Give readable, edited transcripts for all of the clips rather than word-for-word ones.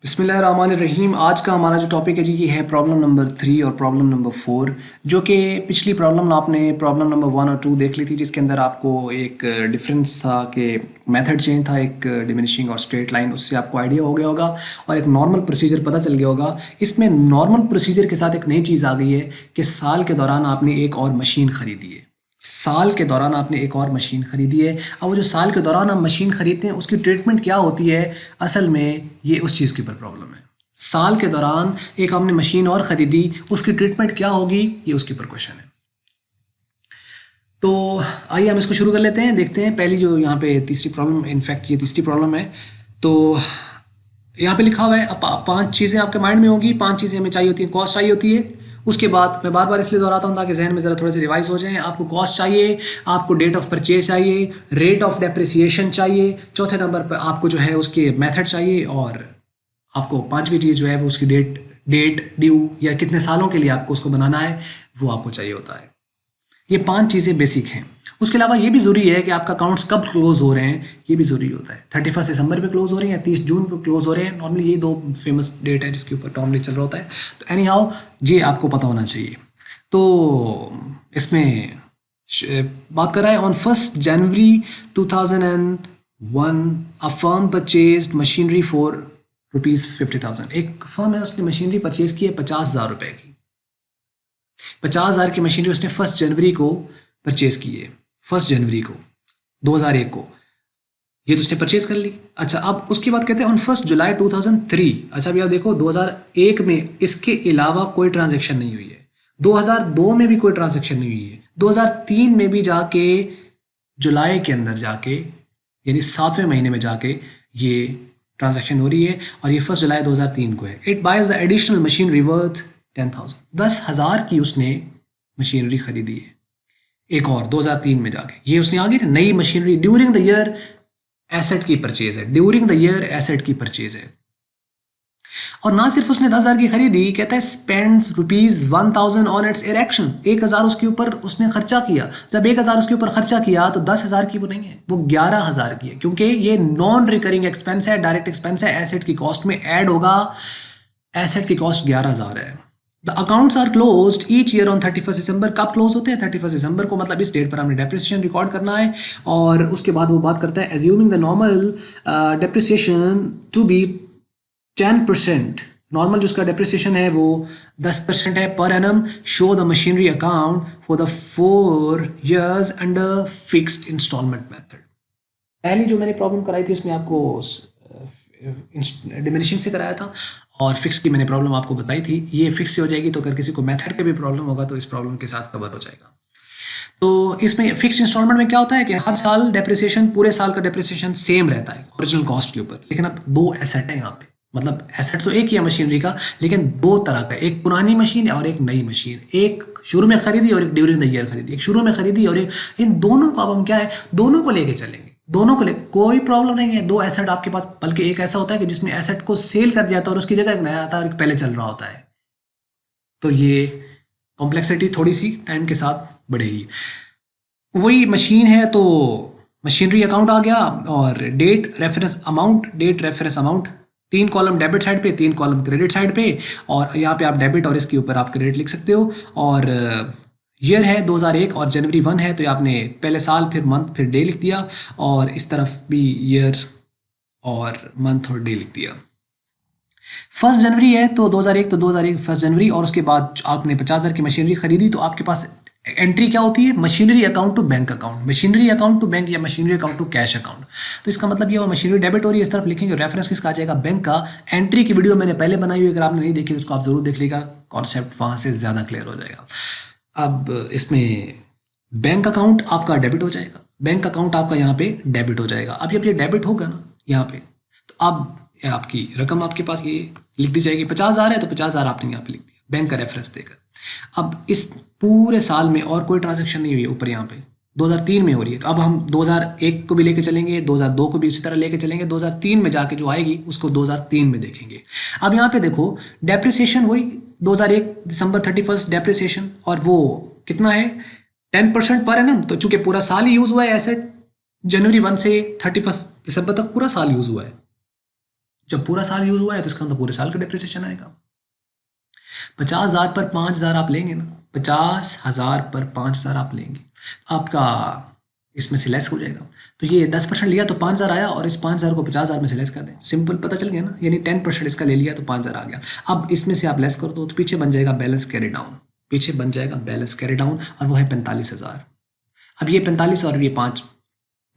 बिस्मिल्लाहिर्रहमानिर्रहीम। आज का हमारा जो टॉपिक है जी ये है प्रॉब्लम नंबर 3 और प्रॉब्लम नंबर 4, जो कि पिछली प्रॉब्लम आपने प्रॉब्लम नंबर 1 और 2 देख ली थी, जिसके अंदर आपको एक डिफरेंस था कि मेथड चेंज था, एक डिमिनिशिंग और स्ट्रेट लाइन, उससे आपको आइडिया हो गया होगा और एक नॉर्मल प्रोसीजर पता चल गया होगा। इसमें नॉर्मल प्रोसीजर के साथ एक नई चीज़ आ गई है कि साल के दौरान आपने एक और मशीन ख़रीदी है। साल के दौरान आपने एक और मशीन ख़रीदी है। अब वो जो साल के दौरान आप मशीन ख़रीदते हैं उसकी ट्रीटमेंट क्या होती है, असल में ये उस चीज़ के ऊपर प्रॉब्लम है। साल के दौरान एक हमने मशीन और ख़रीदी, उसकी ट्रीटमेंट क्या होगी, ये उसके ऊपर क्वेश्चन है। तो आइए हम इसको शुरू कर लेते हैं, देखते हैं। पहली जो यहाँ पे तीसरी प्रॉब्लम, इनफैक्ट ये तीसरी प्रॉब्लम है। तो यहाँ पे लिखा हुआ है अब 5 चीज़ें आपके माइंड में होगी। 5 चीज़ें हमें चाहिए होती हैं। कॉस्ट चाहिए होती है, उसके बाद मैं बार बार इसलिए दोहराता हूँ ताकि जहन में ज़रा थोड़े से रिवाइज हो जाएं। आपको कॉस्ट चाहिए, आपको डेट ऑफ परचेज चाहिए, रेट ऑफ डेप्रिसिएशन चाहिए, चौथे नंबर पर आपको जो है उसके मेथड चाहिए, और आपको पांचवी चीज़ जो है वो उसकी डेट ड्यू या कितने सालों के लिए आपको उसको बनाना है, वो आपको चाहिए होता है। ये 5 चीज़ें बेसिक हैं। उसके अलावा ये भी ज़रूरी है कि आपका अकाउंट्स कब क्लोज हो रहे हैं, ये भी ज़रूरी होता है। 31 दिसंबर पे क्लोज हो रहे हैं या 30 जून पे क्लोज हो रहे हैं। नॉर्मली ये 2 फेमस डेट है जिसके ऊपर नॉर्मली चल रहा होता है। तो एनी हाउ ये आपको पता होना चाहिए। तो इसमें बात कर रहा है on 1 January 2001 a firm purchased machinery for ₹50,000। एक फर्म है, उसने मशीनरी परचेज की है 50,000 रुपए की। 50,000 की मशीनरी उसने 1 जनवरी को परचेज की है। 1 जनवरी को 2001 को ये तो उसने परचेज कर ली। अच्छा, अब उसके बाद कहते हैं ऑन 1 जुलाई 2003। अच्छा भैया देखो, 2001 में इसके अलावा कोई ट्रांजेक्शन नहीं हुई है। 2002 में भी कोई ट्रांजेक्शन नहीं हुई है। 2003 में भी जाके जुलाई के अंदर जाके, यानी 7वें महीने में जाके ये ट्रांजैक्शन हो रही है, और ये 1 जुलाई 2003 को है। It buys the additional machinery worth 10,000। 10,000 की उसने मशीनरी खरीदी है एक और 2003 में जाके। ये उसने आगे नई machinery during the year asset की परचेज है, ड्यूरिंग द ईयर एसेट की परचेज है। और ना सिर्फ उसने 10,000 की खरीदी, कहता है स्पेंड्स ₹1,000 ऑन इट्स इरेक्शन। 1,000 उसके ऊपर उसने खर्चा किया। जब 1,000 उसके ऊपर खर्चा किया तो 10,000 की वो नहीं है, वो 11,000 की है, क्योंकि ये नॉन रिकरिंग एक्सपेंस है, डायरेक्ट एक्सपेंस है, एसेट की कॉस्ट में ऐड होगा। एसेट की कॉस्ट 11,000 है। The accounts are closed each year on 31 December. कब क्लोज होते हैं? 31 दिसंबर को, मतलब इस डेट पर हमने डेप्रिसिएशन रिकॉर्ड करना है। और उसके बाद वो बात करता है assuming the normal depreciation to be 10%। Normal जो उसका डेप्रिसिएशन है वो 10% है per annum. Show the machinery account for the 4 years under fixed instalment method. पहली जो मैंने प्रॉब्लम कराई थी उसमें आपको डिमिनिशिंग से कराया था, और फिक्स की मैंने प्रॉब्लम आपको बताई थी। ये फिक्स से हो जाएगी, तो अगर किसी को मेथड का भी प्रॉब्लम होगा तो इस प्रॉब्लम के साथ कवर हो जाएगा। तो इसमें फिक्स इंस्टॉलमेंट में क्या होता है कि हर साल डेप्रिसिएशन, पूरे साल का डेप्रिसिएशन सेम रहता है ओरिजिनल कॉस्ट के ऊपर। लेकिन अब 2 एसेट है यहाँ पे, मतलब एसेट तो एक ही है मशीनरी का, लेकिन 2 तरह का, एक पुरानी मशीन है और एक नई मशीन। एक शुरू में खरीदी और एक ड्यूरिंग द ईयर खरीदी। एक शुरू में खरीदी और एक, इन दोनों को अब हम क्या है, दोनों को लेके चलेंगे। दोनों को ले कोई प्रॉब्लम नहीं है। 2 एसेट आपके पास, बल्कि एक ऐसा होता है कि जिसमें एसेट को सेल कर दिया था और उसकी जगह एक नया आता है और एक पहले चल रहा होता है। तो ये कॉम्प्लेक्सिटी थोड़ी सी टाइम के साथ बढ़ेगी। वही मशीन है तो मशीनरी अकाउंट आ गया, और date reference amount, date reference amount, 3 column debit side पे, 3 कॉलम क्रेडिट साइड पे। और यहाँ पे आप डेबिट और इसके ऊपर आप क्रेडिट लिख सकते हो। और ईयर है 2001 और जनवरी 1 है, तो आपने पहले साल, फिर मंथ, फिर डे लिख दिया, और इस तरफ भी ईयर और मंथ और डे लिख दिया। 1 जनवरी है तो 2001, तो 2001 1 जनवरी, और उसके बाद आपने 50,000 की मशीनरी खरीदी, तो आपके पास एंट्री क्या होती है? Machinery account to bank account, machinery account to bank, या machinery account to cash account. तो इसका मतलब ये हुआ मशीनरी डेबिट हो रही है, इस तरफ लिखेंगे। रेफरेंस किसका आ जाएगा? बैंक का। एंट्री की वीडियो मैंने पहले बनाई हुई, अगर आपने नहीं देखी तो उसको आप जरूर देख लीजिएगा, कॉन्सेप्ट वहाँ से ज़्यादा क्लियर हो जाएगा। अब इसमें बैंक अकाउंट आपका डेबिट हो जाएगा, बैंक अकाउंट आपका यहाँ पे डेबिट हो जाएगा। अब जब ये डेबिट होगा ना यहाँ पे, तो अब आपकी रकम आपके पास ये लिख दी जाएगी। 50,000 है तो 50,000 आपने यहाँ पे लिख दिया बैंक का रेफरेंस देकर। अब इस पूरे साल में और कोई ट्रांजैक्शन नहीं हुई है ऊपर यहाँ पे, 2003 में हो रही है। तो अब हम 2001 को भी लेके चलेंगे, 2002 को भी उसी तरह लेके चलेंगे, 2003 में जाके जो आएगी उसको 2003 में देखेंगे। अब यहाँ पे देखो डेप्रिसिएशन वही 2001 दिसंबर 31 डेप्रिसिएशन, और वो कितना है? 10% पर एनम। तो चूंकि पूरा साल ही यूज हुआ है एसेट, जनवरी 1 से 31 दिसंबर तक पूरा साल यूज हुआ है, जब पूरा साल यूज हुआ है तो इसका मतलब पूरे साल का डेप्रिसिएशन आएगा। 50,000 पर 5,000 आप लेंगे ना, 50,000 पर 5,000 आप लेंगे तो आपका इसमें से लेस हो जाएगा। तो ये 10% लिया तो 5,000 आया, और इस 5,000 को 50,000 में से लेस कर दें, सिंपल पता चल गया ना। यानी 10% इसका ले लिया तो 5,000 आ गया। अब इसमें से आप लेस कर दो तो पीछे बन जाएगा बैलेंस कैरी डाउन, पीछे बन जाएगा बैलेंस कैरी डाउन, और वो है 45,000। अब ये 45 और ये 5,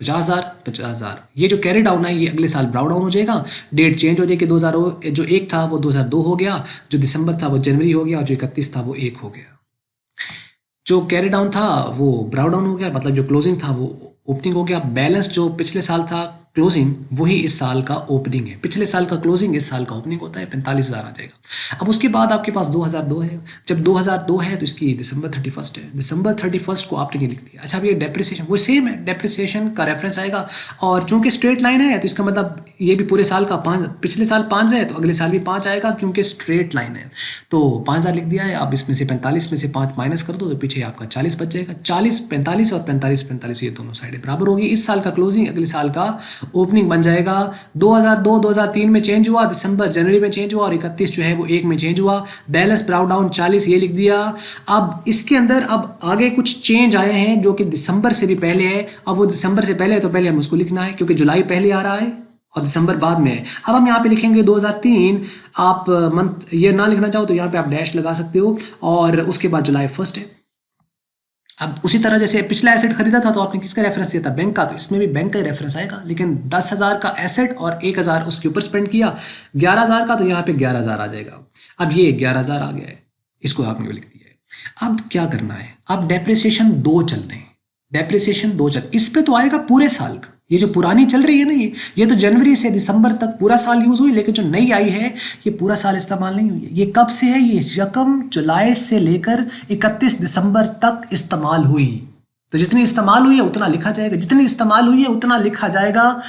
50,000। ये जो कैरी डाउन है ये अगले साल ब्राउ डाउन हो जाएगा, डेट चेंज हो जाएगी। 2000 जो 1 था वो 2002 हो गया, जो दिसंबर था वो जनवरी हो गया, और जो 31 था वो 1 हो गया। जो कैरी डाउन था वो ब्राउ डाउन हो गया, मतलब जो क्लोजिंग था वो ओपनिंग हो गया। बैलेंस जो पिछले साल था क्लोजिंग, वही इस साल का ओपनिंग है। पिछले साल का क्लोजिंग इस साल का ओपनिंग होता है, 45,000 आ जाएगा। अब उसके बाद आपके पास 2002 है। जब 2002 है तो इसकी दिसंबर 31 है, दिसंबर 31 को आपने ये लिख दिया। अच्छा, अब ये डेप्रिसिएशन वो सेम है, डेप्रिसिएशन का रेफरेंस आएगा, और चूंकि स्ट्रेट लाइन है तो इसका मतलब ये भी पूरे साल का 5, पिछले साल 5 है तो अगले साल भी 5 आएगा, क्योंकि स्ट्रेट लाइन है। तो 5,000 लिख दिया है। अब इसमें से 45 में से 5 माइनस कर दो तो पीछे आपका 40 बच जाएगा। 40 45 और 45 ये दोनों साइडें बराबर होगी। इस साल का क्लोजिंग अगले साल का ओपनिंग बन जाएगा। 2002 2003 में चेंज हुआ, दिसंबर जनवरी में चेंज हुआ, और 31 जो है वो 1 में चेंज हुआ। बैलेंस ब्राउ डाउन 40 ये लिख दिया। अब इसके अंदर अब आगे कुछ चेंज आए हैं जो कि दिसंबर से भी पहले है। अब वो दिसंबर से पहले है तो पहले हम उसको लिखना है, क्योंकि जुलाई पहले आ रहा है और दिसंबर बाद में है। अब हम यहाँ पे लिखेंगे 2003। आप मंथ ये ना लिखना चाहो तो यहाँ पे आप डैश लगा सकते हो, और उसके बाद जुलाई 1 है। अब उसी तरह जैसे पिछला एसेट खरीदा था तो आपने किसका रेफरेंस दिया था, बैंक का, तो इसमें भी बैंक का ही रेफरेंस आएगा। लेकिन 10,000 का एसेट और 1,000 उसके ऊपर स्पेंड किया, 11,000 का, तो यहाँ पे 11,000 आ जाएगा। अब ये 11,000 आ गया है, इसको आपने लिख दिया है। अब क्या करना है, अब डेप्रिसिएशन 2 चल रहे हैं, डेप्रिसिएशन 2 चल, इस पे तो आएगा पूरे साल का। ये जो पुरानी चल रही है ना, ये तो जनवरी से दिसंबर तक पूरा साल यूज हुई, लेकिन जो नई आई है ये पूरा साल इस्तेमाल नहीं हुई है। ये कब से है, ये यकम जुलाई से लेकर 31 दिसंबर तक इस्तेमाल हुई। तो जितनी इस्तेमाल हुई है उतना लिखा जाएगा, जितनी इस्तेमाल हुई है उतना लिखा जाएगा।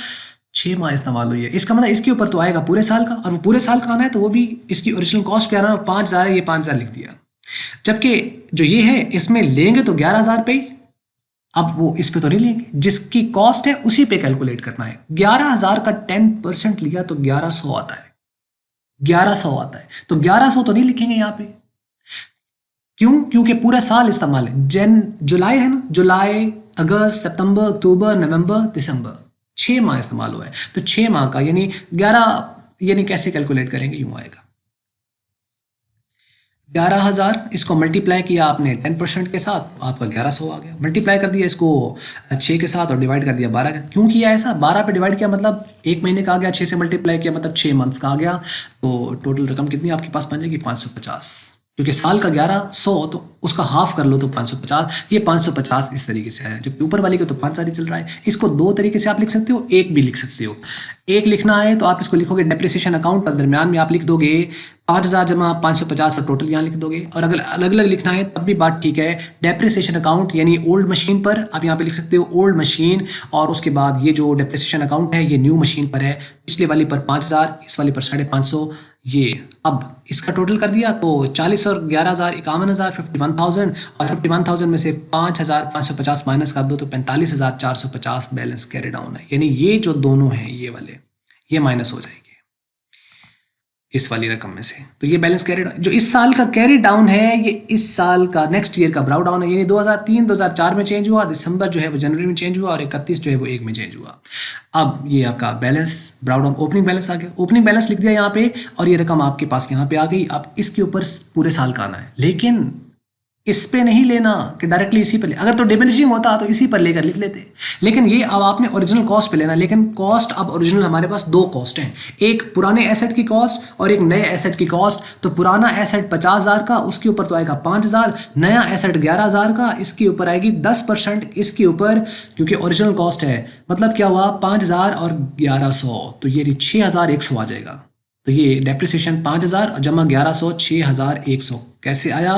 6 माह इस्तेमाल हुई है, इसका मतलब इसके ऊपर तो आएगा पूरे साल का, और वो पूरे साल का आना है तो वो भी इसकी ओरिजिनल कॉस्ट क्या है, 5,000 है, ये 5,000 लिख दिया। जबकि जो ये है इसमें लेंगे तो 11,000 पे, अब वो इस पे तो नहीं लेंगे, जिसकी कॉस्ट है उसी पे कैलकुलेट करना है। 11,000 का 10% लिया तो 1100 आता है, 1100 आता है। तो 1100 तो नहीं लिखेंगे यहाँ पे, क्यों, क्योंकि पूरा साल इस्तेमाल है। जुलाई है ना, जुलाई अगस्त सितंबर अक्टूबर नवंबर दिसंबर, 6 माह इस्तेमाल हुआ है। तो 6 माह का यानी 11, यानी कैसे कैलकुलेट करेंगे, यूं आएगा 11,000, इसको मल्टीप्लाई किया आपने 10% के साथ, आपका 1100 आ गया। मल्टीप्लाई कर दिया इसको 6 के साथ और डिवाइड कर दिया 12 का। क्यों किया ऐसा, 12 पे डिवाइड किया मतलब 1 महीने का आ गया, 6 से मल्टीप्लाई किया मतलब 6 मंथ्स का आ गया। तो टोटल रकम कितनी आपके पास बन जाएगी, 550, क्योंकि साल का 1100 तो उसका हाफ कर लो तो 550, ये 550 इस तरीके से आया। जबकि ऊपर वाली का तो 5,000 ही चल रहा है। इसको 2 तरीके से आप लिख सकते हो, एक भी लिख सकते हो। एक लिखना है तो आप इसको लिखोगे डेप्रिसिएशन अकाउंट, पर दरमियान में आप लिख दोगे 5,000 जमा 550 और टोटल यहाँ लिख दोगे। और अगर अलग अलग लिखना है तब भी बात ठीक है। डेप्रिसिएशन अकाउंट यानी ओल्ड मशीन पर आप यहाँ पे लिख सकते हो ओल्ड मशीन, और उसके बाद ये जो डेप्रिसिएशन अकाउंट है ये न्यू मशीन पर है। पिछले वाली पर 5,000, इस वाली पर 550, ये अब इसका टोटल कर दिया तो 40 और 11,000 51,000, 51,000, और 51,000 में से 5,550 माइनस कर दो तो 45,450 बैलेंस कैरी डाउन है। यानी ये जो दोनों हैं ये वाले, ये माइनस हो जाएंगे इस वाली रकम में से। तो ये बैलेंस कैरी डाउन, जो इस साल का कैरी डाउन है ये इस साल का नेक्स्ट ईयर का ब्राउ डाउन है। यानी 2003 2004 में चेंज हुआ, दिसंबर जो है वो जनवरी में चेंज हुआ, और 31 जो है वो 1 में चेंज हुआ। अब ये आपका बैलेंस ब्राउ डाउन ओपनिंग बैलेंस आ गया, ओपनिंग बैलेंस लिख दिया यहाँ पे, और ये रकम आपके पास यहाँ पे आ गई। अब इसके ऊपर पूरे साल का आना है, लेकिन इस पे नहीं लेना कि डायरेक्टली इसी पर ले। अगर तो डिमिनिशिंग होता तो इसी पर लेकर लिख लेते, लेकिन ये अब आपने ओरिजिनल कॉस्ट पे लेना। लेकिन कॉस्ट अब ओरिजिनल हमारे पास 2 कॉस्ट हैं, एक पुराने एसेट की कॉस्ट और एक नए एसेट की कॉस्ट। तो पुराना एसेट 50,000 का, उसके ऊपर तो आएगा 5,000, नया एसेट 11,000 का, इसके ऊपर आएगी 10% इसके ऊपर, क्योंकि ओरिजिनल कॉस्ट है। मतलब क्या हुआ, 5,000 और 1100, तो ये 6,100 आ जाएगा। तो ये डेप्रिसिएशन 5,000 और जमा 1100, 6,100 कैसे आया।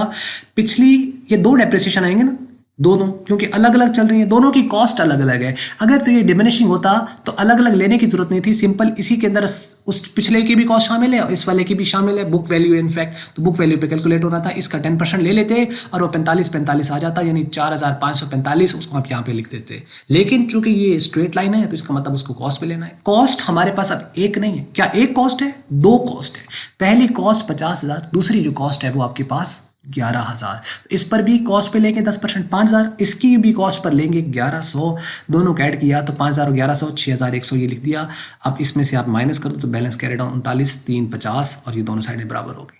पिछली ये 2 डेप्रिसिएशन आएंगे ना, दोनों, क्योंकि अलग अलग चल रही है, दोनों की कॉस्ट अलग अलग है। अगर तो ये डिमिनिशिंग होता तो अलग अलग लेने की जरूरत नहीं थी, सिंपल इसी के अंदर उस पिछले की भी कॉस्ट शामिल है और इस वाले की भी शामिल है, बुक वैल्यू इनफैक्ट, तो बुक वैल्यू पे कैलकुलेट होना था, इसका 10% ले लेते और वो 45 आ जाता, यानी 4545 उसको आप यहाँ पे लिख देते। लेकिन चूंकि ये स्ट्रेट लाइन है तो इसका मतलब उसको कॉस्ट पे लेना है। कॉस्ट हमारे पास अब एक नहीं है, क्या एक कॉस्ट है, दो कॉस्ट है। पहली कॉस्ट 50,000, दूसरी जो कॉस्ट है वो आपके पास 11,000। इस पर भी कॉस्ट पे लेंगे 10% 5,000, इसकी भी कॉस्ट पर लेंगे 1100, दोनों का ऐड किया तो 5,000 और 1100 6,100 ये लिख दिया। अब इसमें से आप माइनस करो तो बैलेंस कैरी डाउन 39 3 50 और ये दोनों साइडें बराबर हो गई।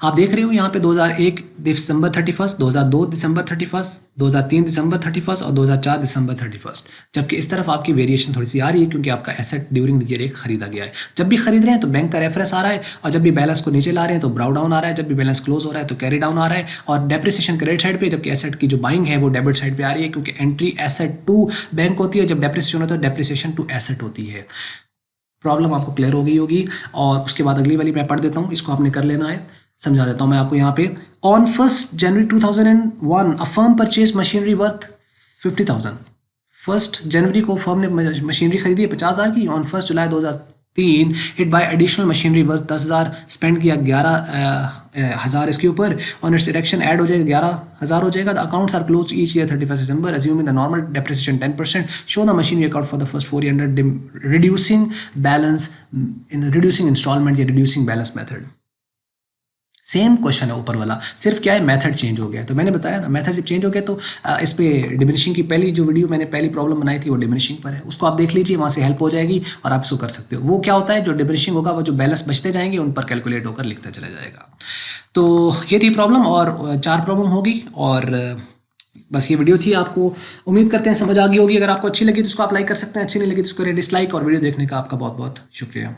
आप देख रहे हो यहाँ पे 2001 दिसंबर 31, 2002 दिसंबर 31, 2003 दिसंबर 31 और 2004 दिसंबर 31, जबकि इस तरफ आपकी वेरिएशन थोड़ी सी आ रही है क्योंकि आपका एसेट ड्यूरिंग द ईयर एक खरीदा गया है। जब भी खरीद रहे हैं तो बैंक का रेफरेंस आ रहा है और जब भी बैलेंस को नीचे ला रहे हैं तो ब्राउ डाउन आ रहा है, जब भी बैलेंस क्लोज हो रहा है तो कैरी डाउन आ रहा है और डेप्रिसिएशन क्रेडिट साइड पे, जबकि एसेट की जो बाइंग है वो डेबिट साइड पे आ रही है क्योंकि एंट्री एसेट टू बैंक होती है, जब डेप्रिसिएशन होता है डेप्रिसिएशन टू एसेट होती है। प्रॉब्लम आपको क्लियर हो गई होगी और उसके बाद अगली वाली मैं पढ़ देता हूँ, इसको आपने कर लेना है। समझा देता हूँ मैं आपको यहाँ पे। On 1 January 2001 a firm purchase machinery worth 50,000। 1 जनवरी को फर्म ने मशीनरी खरीदी है 50,000 की। On 1 July 2003 it by additional machinery worth 10,000, spend किया 11,000 इसके ऊपर। ऑन इट्स इरेक्शन ऐड हो जाएगा 11,000 हो जाएगा। The accounts are close each year 31 December assuming the normal depreciation 10%। Show the machinery account for the first 4 year reducing balance in reducing instalment या reducing balance method. Same question है ऊपर वाला, सिर्फ क्या है मेथड चेंज हो गया है। तो मैंने बताया ना मेथड जब चेंज हो गया तो इस पे डिमिनिशिंग की पहली जो वीडियो मैंने पहली प्रॉब्लम बनाई थी वो डिमिनिशिंग पर है, उसको आप देख लीजिए, वहाँ से हेल्प हो जाएगी और आप इसको कर सकते हो। वो क्या होता है, जो डिमिनिशिंग होगा वो जो बैलेंस बचते जाएंगे उन पर कैलकुलेट होकर लिखता चला जाएगा। तो ये थी प्रॉब्लम और 4 प्रॉब्लम होगी और बस ये वीडियो थी। आपको उम्मीद करते हैं समझ आ गई होगी। अगर आपको अच्छी लगी तो उसको आप लाइक कर सकते हैं, अच्छी नहीं लगी तो उसको डिसलाइक, और वीडियो देखने का आपका बहुत बहुत शुक्रिया।